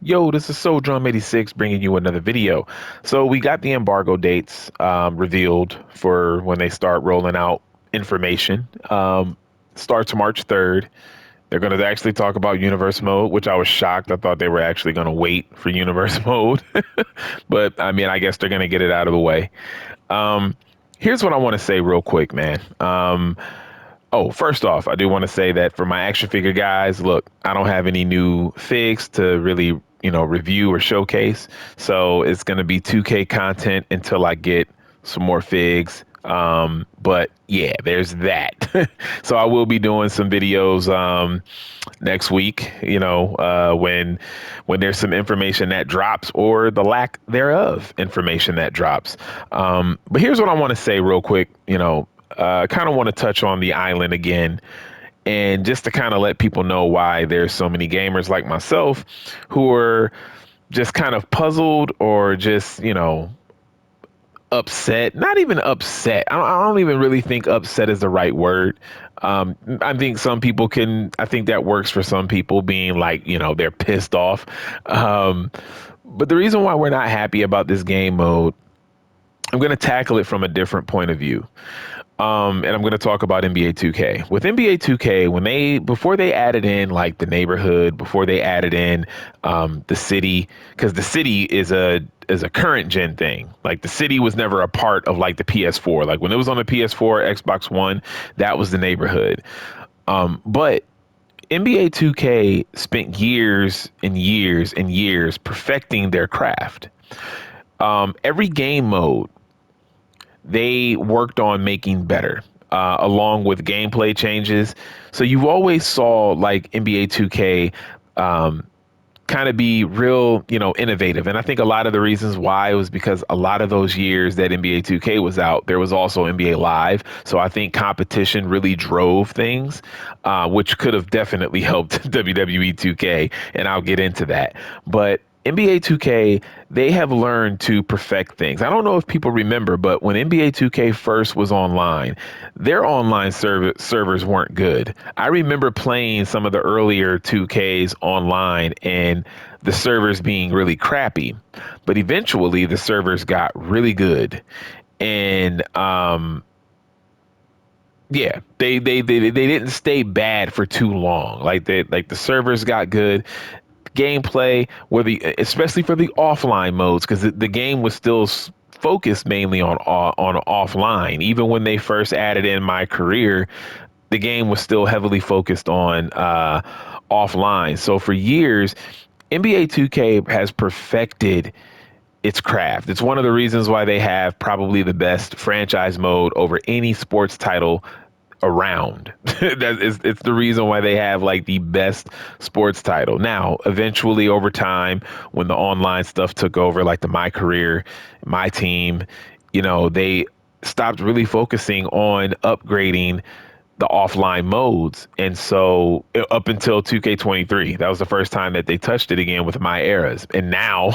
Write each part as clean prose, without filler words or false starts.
Yo, this is Soul Drum 86 bringing you another video. So we got the embargo dates revealed for when they start rolling out information. Starts March 3rd. They're going to actually talk about universe mode, which I was shocked. I thought they were actually going to wait for universe mode. But I mean, I guess they're going to get it out of the way. Um, Here's what I want to say real quick, man. Oh, first off, I do want to say that for my action figure guys, look, I don't have any new figs to really, review or showcase. So it's going to be 2K content until I get some more figs. But yeah, there's that. So I will be doing some videos next week, when there's some information that drops or the lack thereof information that drops. But here's what I want to say real quick, kind of want to touch on the island again and just to kind of let people know why there's so many gamers like myself who are just kind of puzzled or just, upset. Not even upset. I don't even really think upset is the right word. I think some people I think that works for some people being like, they're pissed off. But the reason why we're not happy about this game mode, I'm going to tackle it from a different point of view. And I'm going to talk about NBA 2K. With NBA 2K, before they added in like the neighborhood, before they added in the city, because the city is a current gen thing. Like the city was never a part of like the PS4. Like when it was on the PS4, Xbox One, that was the neighborhood. But NBA 2K spent years and years and years perfecting their craft. Every game mode they worked on making better, along with gameplay changes. So you always saw like NBA 2K kind of be real, innovative. And I think a lot of the reasons why was because a lot of those years that NBA 2K was out, there was also NBA Live. So I think competition really drove things, which could have definitely helped WWE 2K. And I'll get into that. But NBA 2K, they have learned to perfect things. I don't know if people remember, but when NBA 2K first was online, their online servers weren't good. I remember playing some of the earlier 2Ks online and the servers being really crappy, but eventually the servers got really good. And yeah, they didn't stay bad for too long. Like the servers got good gameplay, especially for the offline modes, because the game was still focused mainly on offline. Even when they first added in my career, the game was still heavily focused on offline. So for years, NBA 2K has perfected its craft. It's one of the reasons why they have probably the best franchise mode over any sports title around. It's the reason why they have like the best sports title. Now, eventually over time, when the online stuff took over, like the My Career, My Team, they stopped really focusing on upgrading the offline modes. And so up until 2K23, that was the first time that they touched it again with My Eras. And now,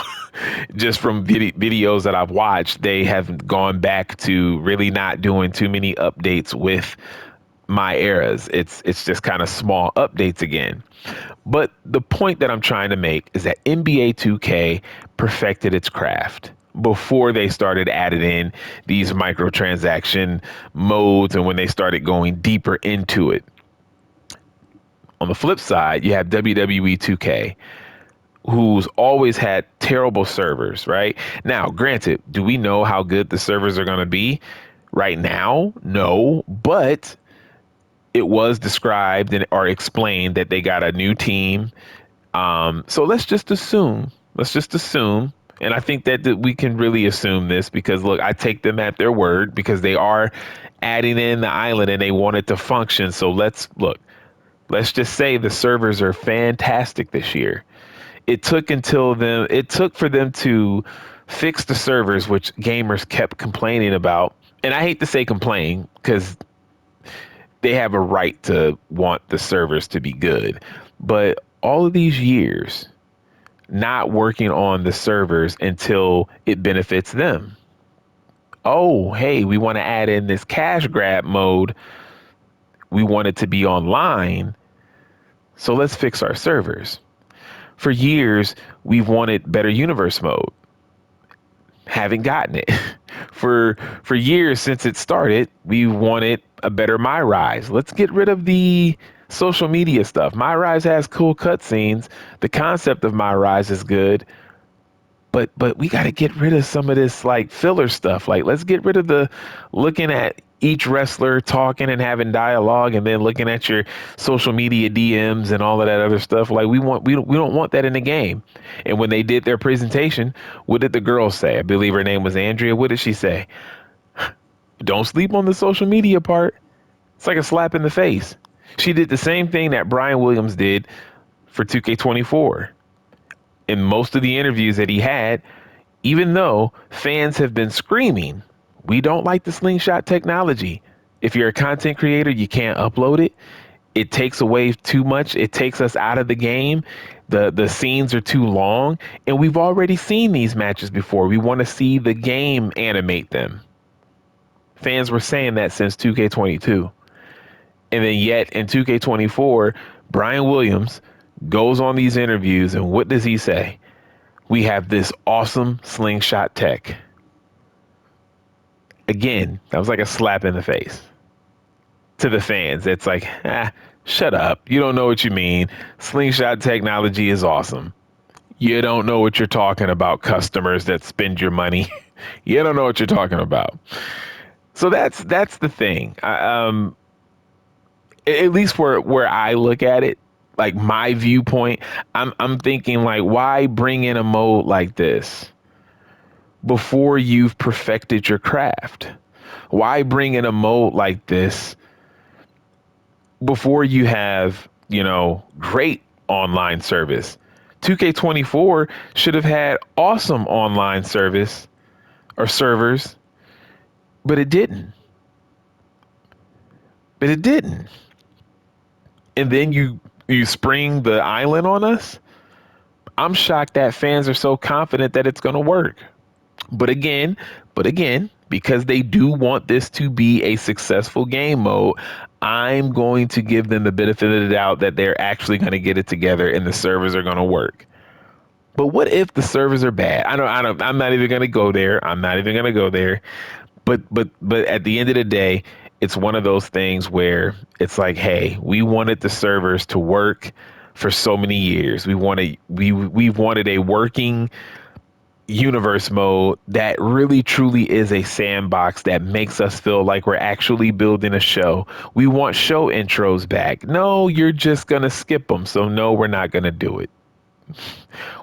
just from videos that I've watched, they have gone back to really not doing too many updates with My Eras. It's just kind of small updates again. But the point that I'm trying to make is that NBA 2K perfected its craft before they started adding in these microtransaction modes and when they started going deeper into it. On the flip side, you have WWE 2K, who's always had terrible servers, right? Now, granted, do we know how good the servers are going to be right now? No, but it was described or explained that they got a new team. So let's just assume, and I think that we can really assume this because look, I take them at their word because they are adding in the island and they want it to function. So let's just say the servers are fantastic this year. It took for them to fix the servers, which gamers kept complaining about. And I hate to say complain because they have a right to want the servers to be good. But all of these years not working on the servers until it benefits them. Oh, hey, we want to add in this cash grab mode. We want it to be online. So let's fix our servers. For years, we've wanted better universe mode. Haven't gotten it. For years since it started, we wanted a better My Rise. Let's get rid of the social media stuff. My Rise has cool cutscenes. The concept of My Rise is good, but we got to get rid of some of this like filler stuff. Like, let's get rid of the looking at each wrestler talking and having dialogue and then looking at your social media DMs and all of that other stuff. Like, we don't want that in the game. And when they did their presentation, what did the girl say? I believe her name was Andrea. What did she say? Don't sleep on the social media part. It's like a slap in the face. She did the same thing that Brian Williams did for 2K24. In most of the interviews that he had, even though fans have been screaming, we don't like the slingshot technology. If you're a content creator, you can't upload it. It takes away too much. It takes us out of the game. The scenes are too long. And we've already seen these matches before. We want to see the game animate them. Fans were saying that since 2K22. And then yet in 2K24, Brian Williams goes on these interviews and what does he say? We have this awesome slingshot tech. Again, that was like a slap in the face to the fans. It's like, shut up. You don't know what you mean. Slingshot technology is awesome. You don't know what you're talking about, customers that spend your money. You don't know what you're talking about. So that's the thing. At least where I look at it, like my viewpoint, I'm thinking like, why bring in a mode like this before you've perfected your craft? Why bring in a mode like this before you have, great online service? 2K24 should have had awesome online service or servers, but it didn't. But it didn't. And then you spring the island on us. I'm shocked that fans are so confident that it's going to work. But again, because they do want this to be a successful game mode, I'm going to give them the benefit of the doubt that they're actually going to get it together and the servers are going to work. But what if the servers are bad? I'm not even going to go there. I'm not even going to go there. But at the end of the day, it's one of those things where it's like, hey, we wanted the servers to work for so many years. We've wanted a working universe mode that really truly is a sandbox that makes us feel like we're actually building a show. We want show intros back. No, you're just going to skip them. So no, we're not going to do it.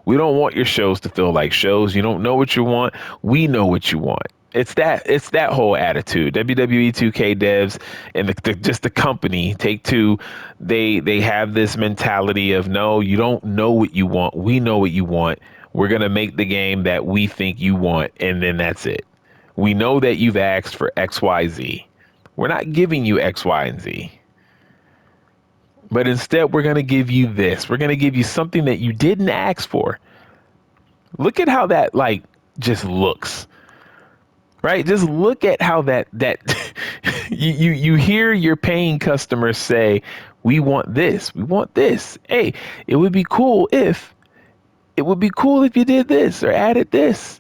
We don't want your shows to feel like shows. You don't know what you want. We know what you want. It's that whole attitude. WWE 2K devs and just the company Take Two, they have this mentality of no, you don't know what you want. We know what you want. We're gonna make the game that we think you want, and then that's it. We know that you've asked for XYZ. We're not giving you X, Y, and Z. But instead, we're going to give you this. We're going to give you something that you didn't ask for. Look at how that like just looks, right? Just look at how that you hear your paying customers say, "We want this. We want this. Hey, it would be cool if you did this or added this."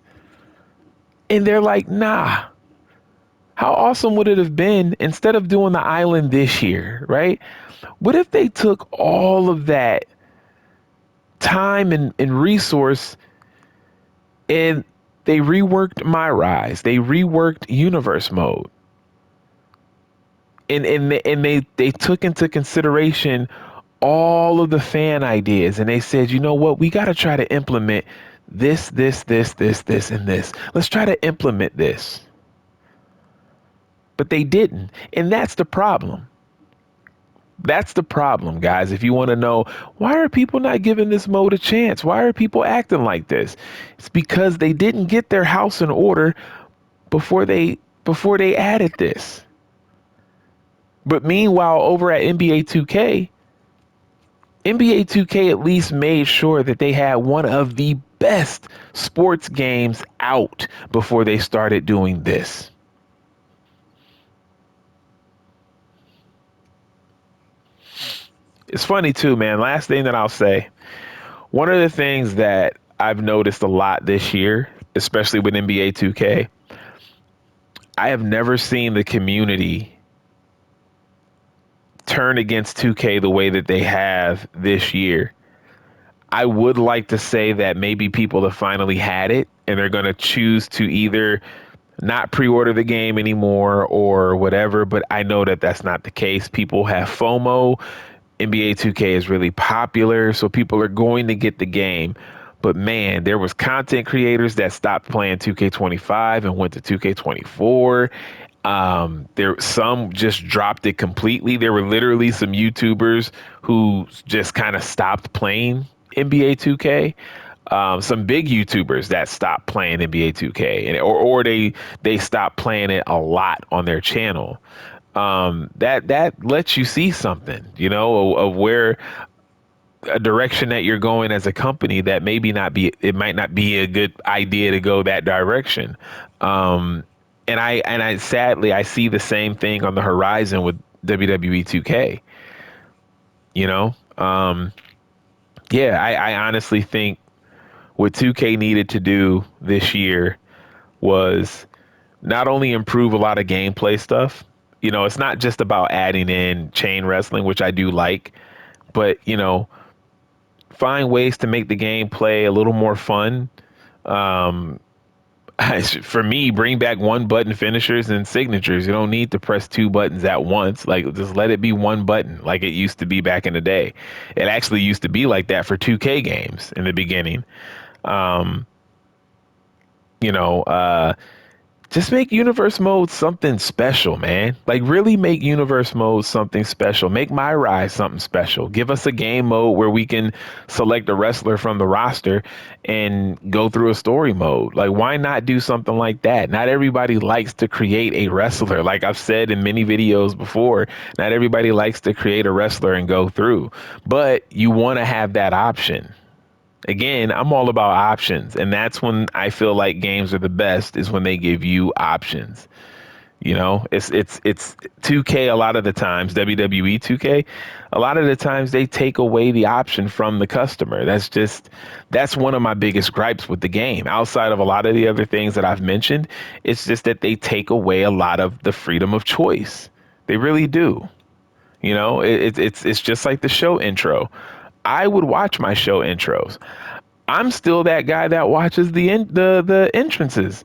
And they're like, "Nah." How awesome would it have been instead of doing the island this year, right? What if they took all of that time and resource and they reworked My Rise, they reworked Universe Mode, and they took into consideration all of the fan ideas, and they said, you know what, we got to try to implement this, and this. Let's try to implement this, but they didn't, and that's the problem. That's the problem, guys. If you want to know why are people not giving this mode a chance? Why are people acting like this? It's because they didn't get their house in order before they added this. But meanwhile, over at NBA 2K, NBA 2K at least made sure that they had one of the best sports games out before they started doing this. It's funny too, man. Last thing that I'll say, One of the things that I've noticed a lot this year, especially with NBA 2K, I have never seen the community turn against 2K the way that they have this year. I would like to say that maybe people have finally had it and they're going to choose to either not pre-order the game anymore or whatever, but I know that that's not the case. People have FOMO. NBA 2K is really popular, so people are going to get the game. But man, there was content creators that stopped playing 2K25 and went to 2K24. There some just dropped it completely. There were literally some YouTubers who just kind of stopped playing NBA 2K. Some big YouTubers that stopped playing NBA 2K, and or they stopped playing it a lot on their channel. That lets you see something, you know, of where a direction that you're going as a company that maybe not be, it might not be a good idea to go that direction. Um, and I sadly I see the same thing on the horizon with WWE 2K. You know, yeah, I honestly think what 2K needed to do this year was not only improve a lot of gameplay stuff. You know, it's not just about adding in chain wrestling, which I do like, but you know, find ways to make the gameplay a little more fun. Um, for me, bring back one button finishers and signatures. You don't need to press two buttons at once. Like, just let it be one button like it used to be back in the day. It actually used to be like that for 2K games in the beginning. Um, you know, just make universe mode something special, man. Like, really make universe mode something special. Make My Rise something special. Give us a game mode where we can select a wrestler from the roster and go through a story mode. Like, why not do something like that? Not everybody likes to create a wrestler. Like I've said in many videos before, not everybody likes to create a wrestler and go through, but you want to have that option. Again, I'm all about options, and that's when I feel like games are the best, is when they give you options. You know, it's 2K a lot of the times, WWE 2K, a lot of the times they take away the option from the customer. That's one of my biggest gripes with the game. Outside of a lot of the other things that I've mentioned, it's just that they take away a lot of the freedom of choice. They really do. You know, it's just like the show intro. I would watch my show intros. I'm still that guy that watches the entrances.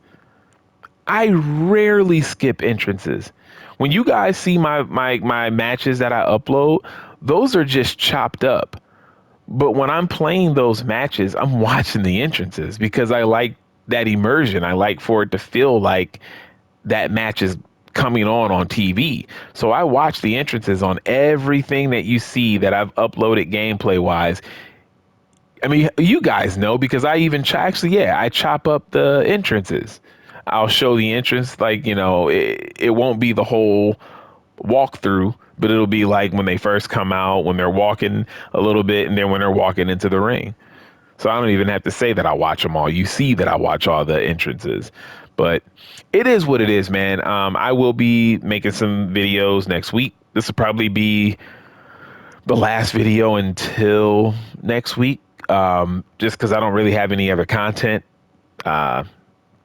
I rarely skip entrances. When you guys see my matches that I upload, those are just chopped up. But when I'm playing those matches, I'm watching the entrances because I like that immersion. I like for it to feel like that match is coming on TV. So I watch the entrances on everything that you see that I've uploaded gameplay wise. I mean, you guys know because I even actually, yeah, I chop up the entrances. I'll show the entrance, like, you know, it won't be the whole walkthrough, but it'll be like when they first come out, when they're walking a little bit, and then when they're walking into the ring. So I don't even have to say that I watch them all. You see that I watch all the entrances. But it is what it is, man. I will be making some videos next week. This will probably be the last video until next week, just because I don't really have any other content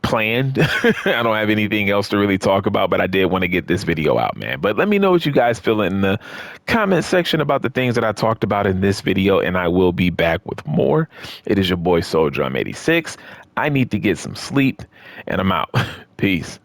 planned. I don't have anything else to really talk about, but I did want to get this video out, man. But let me know what you guys feel in the comment section about the things that I talked about in this video, and I will be back with more. It is your boy Soul Drum 86. I need to get some sleep, and I'm out. Peace.